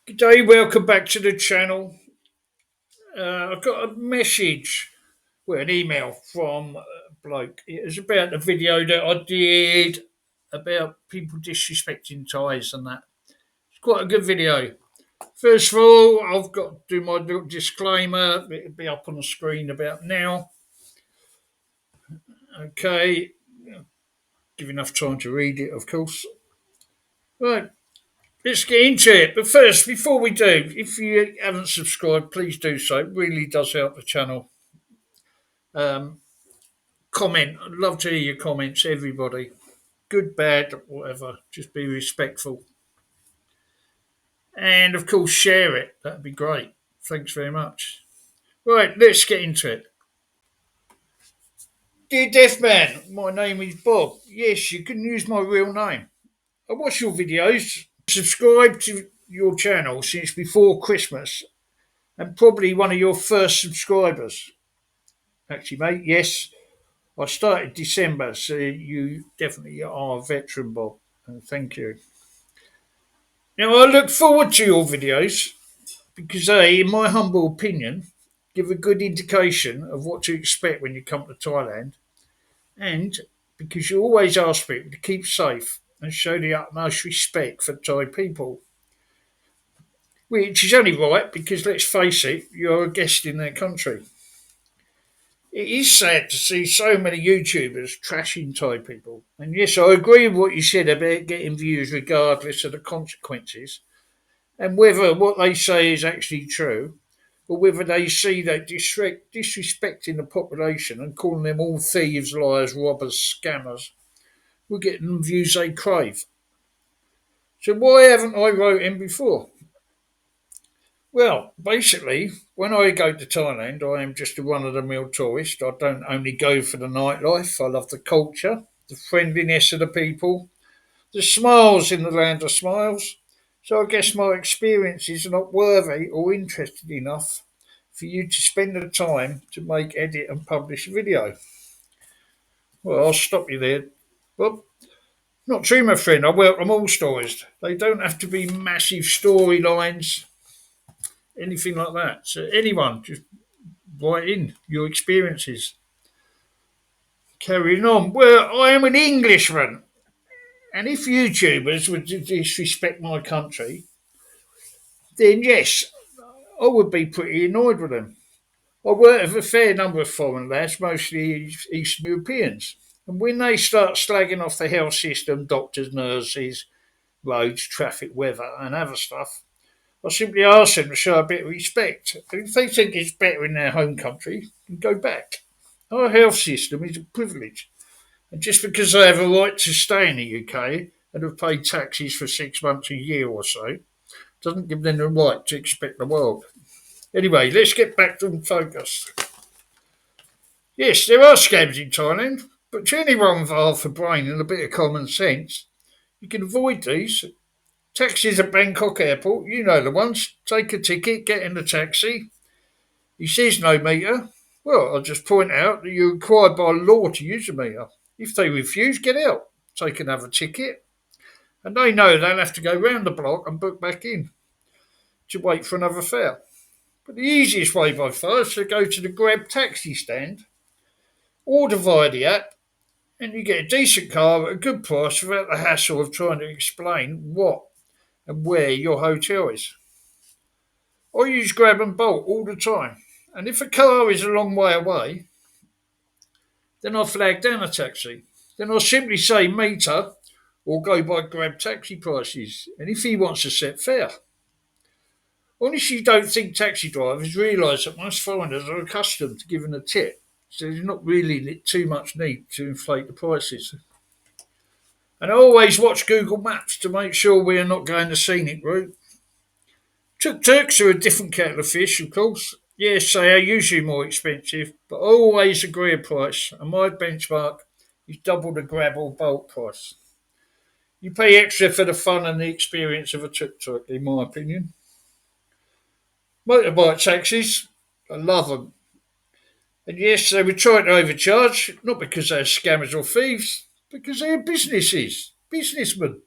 Good day, welcome back to the channel. I've got a message, an email from a bloke. It was about the video that I did about people disrespecting ties and that. It's quite a good video. First of all, I've got to do my little disclaimer. It'll be up on the screen about now. Okay, give enough time to read it, of course. Right, let's get into it. But first, before we do, if you haven't subscribed, please do so. It really does help the channel. Um, Comment. I'd love to hear your comments, everybody. Good, bad, whatever. Just be respectful. And of course, share it. That'd be great. Thanks very much. Right, let's get into it. Dear Deaf Man, my name is Bob. Yes, you can use my real name. I watch your videos, subscribe to your channel since before Christmas, and probably one of your first subscribers. Actually, mate, yes, I started December, so you definitely are a veteran, Bob. And thank you. Now, I look forward to your videos because they, in my humble opinion, give a good indication of what to expect when you come to Thailand, and because you always ask people to keep safe and show the utmost respect for Thai people. Which is only right because, let's face it, you're a guest in their country. It is sad to see so many YouTubers trashing Thai people. And yes, I agree with what you said about getting views regardless of the consequences and whether what they say is actually true, or whether they see that disrespecting the population and calling them all thieves, liars, robbers, scammers will get them views they crave. So why haven't I wrote in before? Well, basically, when I go to Thailand, I am just a run-of-the-mill tourist. I don't only go for the nightlife. I love the culture, the friendliness of the people, the smiles in the land of smiles. So I guess my experiences are not worthy or interested enough for you to spend the time to make, edit, and publish a video. Well, I'll stop you there. Well, not true, my friend. I welcome all stories. They don't have to be massive storylines, anything like that. So anyone, just write in your experiences. Carrying on. Well, I am an Englishman, and if YouTubers would disrespect my country, then yes, I would be pretty annoyed with them. I work with a fair number of foreign lads, mostly Eastern Europeans. And when they start slagging off the health system, doctors, nurses, roads, traffic, weather, and other stuff, I simply ask them to show a bit of respect. And if they think it's better in their home country, then go back. Our health system is a privilege. And just because they have a right to stay in the UK and have paid taxes for 6 months, a year or so, doesn't give them the right to expect the world. Anyway, let's get back to focus. Yes, there are scams in Thailand, but to anyone with half a brain and a bit of common sense, you can avoid these. Taxis at Bangkok airport, you know the ones. Take a ticket, get in the taxi. He says no meter. Well, I'll just point out that you're required by law to use a meter. If they refuse, get out. Take another ticket. And they know they'll have to go round the block and book back in to wait for another fare. But the easiest way by far is to go to the Grab taxi stand, order via the app, and you get a decent car at a good price without the hassle of trying to explain what and where your hotel is. I use Grab and Bolt all the time, and if a car is a long way away, then I flag down a taxi. Then I simply say meter or go by Grab taxi prices, and if he wants a set fare. Honestly, don't think taxi drivers realise that most foreigners are accustomed to giving a tip, so there's not really too much need to inflate the prices. And I always watch Google Maps to make sure we are not going the scenic route. Tuk-tuks are a different kettle of fish, of course. Yes, they are usually more expensive, but I always agree a price, and my benchmark is double the Grab or Bolt price. You pay extra for the fun and the experience of a tuk-tuk, in my opinion. Motorbike taxis, I love them. And yes, they would try to overcharge, not because they're scammers or thieves, because they're businesses, businessmen.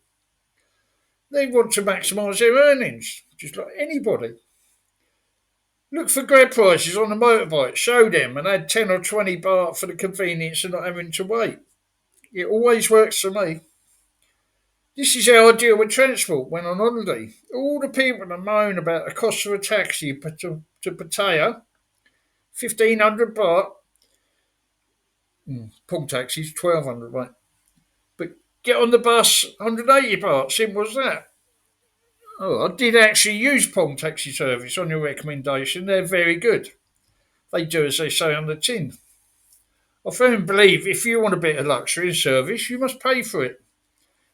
They want to maximise their earnings. just like anybody. Look for grab prices on the motorbike, show them, and add 10 or 20 baht for the convenience of not having to wait. It always works for me. This is how I deal with transport when on holiday. All the people that moan about the cost of a taxi to Pattaya, 1,500 baht. Pong taxis, 1,200, right? But get on the bus, 180 baht. Simple as that. Oh, I did actually use Pong taxi service on your recommendation. They're very good. They do as they say on the tin. I firmly believe if you want a bit of luxury and service, you must pay for it.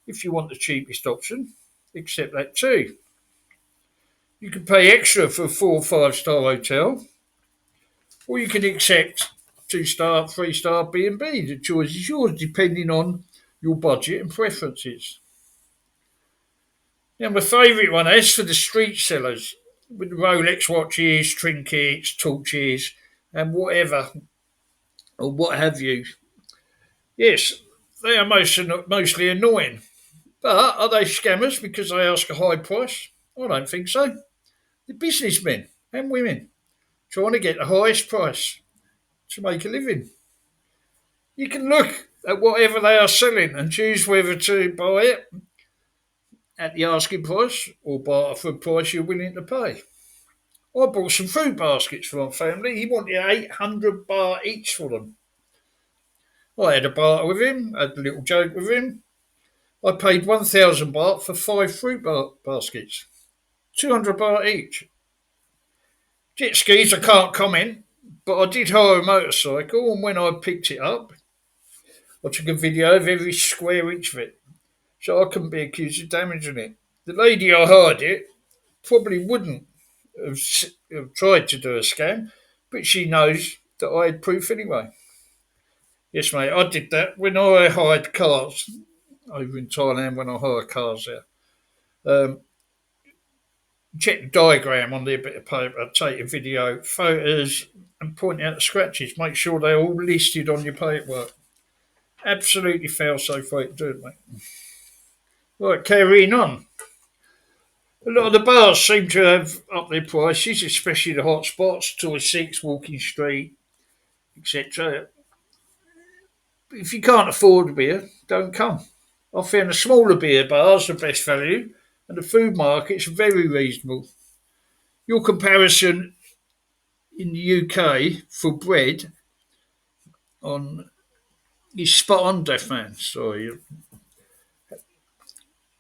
If you want the cheapest option, accept that too. You can pay extra for a 4 or 5 star hotel, or you can accept 2 star, 3 star B&B. The choice is yours, depending on your budget and preferences. Now, my favourite one is for the street sellers with the Rolex watches, trinkets, torches, and whatever, or what have you. Yes, they are mostly annoying. But are they scammers because they ask a high price? I don't think so. They're businessmen and women trying to get the highest price to make a living. You can look at whatever they are selling and choose whether to buy it at the asking price or buy it for a price you're willing to pay. I bought some fruit baskets for my family. He wanted 800 baht each for them. I had a barter with him, had a little joke with him. I paid 1,000 baht for 5 fruit baskets, 200 baht each. Jet skis, I can't comment, but I did hire a motorcycle, and when I picked it up, I took a video of every square inch of it, so I couldn't be accused of damaging it. The lady I hired it probably wouldn't have tried to do a scam, but she knows that I had proof anyway. Yes, mate, I did that when I hired cars over in Thailand. When I hire cars there, check the diagram on the bit of paper, take a video, photos, and point out the scratches. Make sure they're all listed on your paperwork. Absolutely fail-safe way to do it, mate. Right, carrying on. A lot of the bars seem to have up their prices, especially the hot spots, Toy 6, Walking Street, etc. If you can't afford a beer, don't come. I found the smaller beer bars the best value, and the food markets very reasonable. Your comparison in the UK for bread on is spot on, Deafman. Sorry.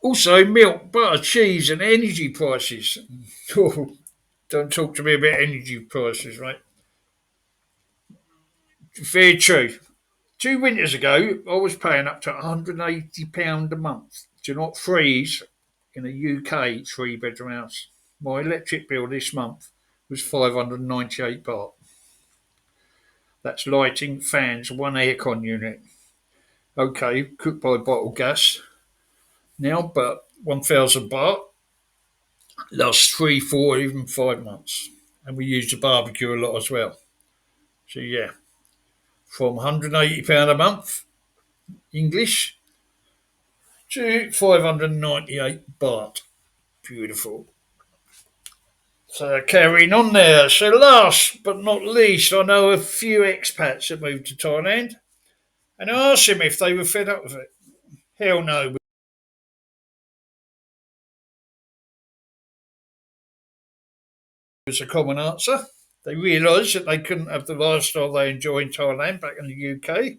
Also, milk, butter, cheese, and energy prices. Oh, don't talk to me about energy prices, right? Very true. 2 winters ago, I was paying up to £180 a month to not freeze in a UK 3 bedroom house. My electric bill this month was 598 baht. That's lighting, fans, one aircon unit. Okay, cooked by bottled gas now, but 1,000 baht lasts 3, 4, even 5 months. And we use the barbecue a lot as well. So, yeah, from £180 a month, English, to 598 baht. Beautiful. So carrying on there. So last but not least, I know a few expats that moved to Thailand, and I asked them if they were fed up with it. Hell no was a common answer. They realised that they couldn't have the lifestyle they enjoy in Thailand back in the UK,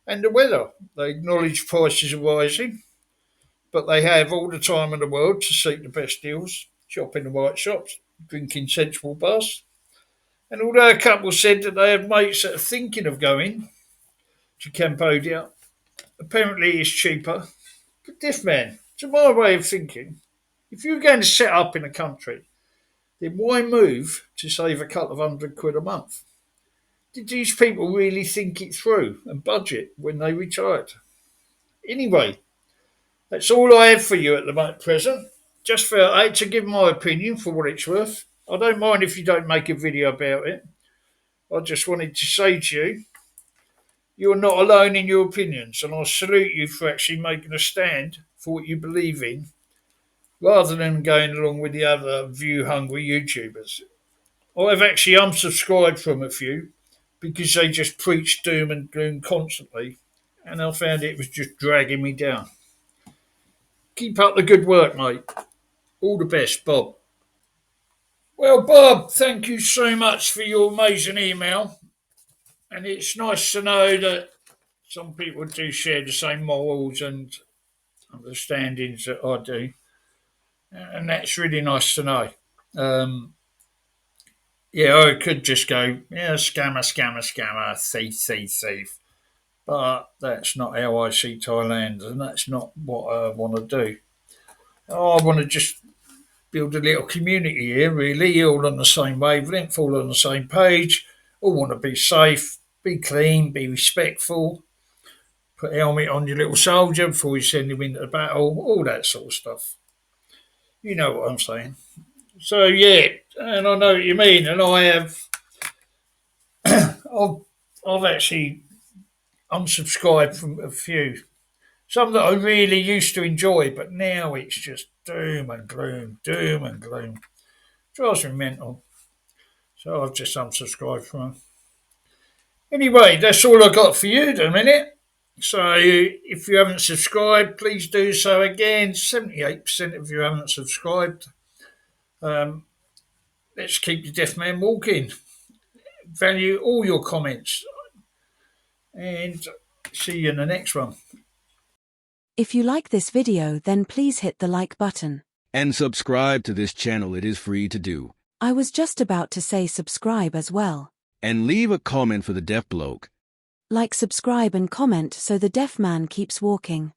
and the weather. They acknowledge prices are rising, but they have all the time in the world to seek the best deals, shop in the right shops, drink in sensible bars. And although a couple said that they have mates that are thinking of going to Cambodia, apparently it's cheaper. But this man, to my way of thinking, if you're going to set up in a country, then why move to save a couple of £100 a month? Did these people really think it through and budget when they retired? Anyway, that's all I have for you at the present. Just felt I had to give my opinion for what it's worth. I don't mind if you don't make a video about it. I just wanted to say to you, you're not alone in your opinions, and I salute you for actually making a stand for what you believe in rather than going along with the other view hungry YouTubers. I've actually unsubscribed from a few because they just preach doom and gloom constantly, and I found it was just dragging me down. Keep up the good work, mate. All the best, Bob. Well, Bob, thank you so much for your amazing email. And it's nice to know that some people do share the same morals and understandings that I do. And that's really nice to know. Um, yeah, I could just go, yeah, scammer, scammer, scammer, thief, thief, thief. But that's not how I see Thailand, and that's not what I want to do. I want to just build a little community here, really, all on the same wavelength, all on the same page, all want to be safe, be clean, be respectful, put a helmet on your little soldier before you send him into the battle, all that sort of stuff. You know what I'm saying. So, yeah, and I know what you mean, and I've, I've actually unsubscribed from a few. Some that I really used to enjoy, but now it's just doom and gloom, doom and gloom. Drives me mental. So I've just unsubscribed from them. Anyway, that's all I got for you at the minute. So if you haven't subscribed, please do so again. 78% of you haven't subscribed. Um, let's keep the deaf man walking. Value all your comments. And see you in the next one. If you like this video, then please hit the like button. And subscribe to this channel, it is free to do. I was just about to say subscribe as well. And leave a comment for the deaf bloke. Like, subscribe and comment so the deaf man keeps walking.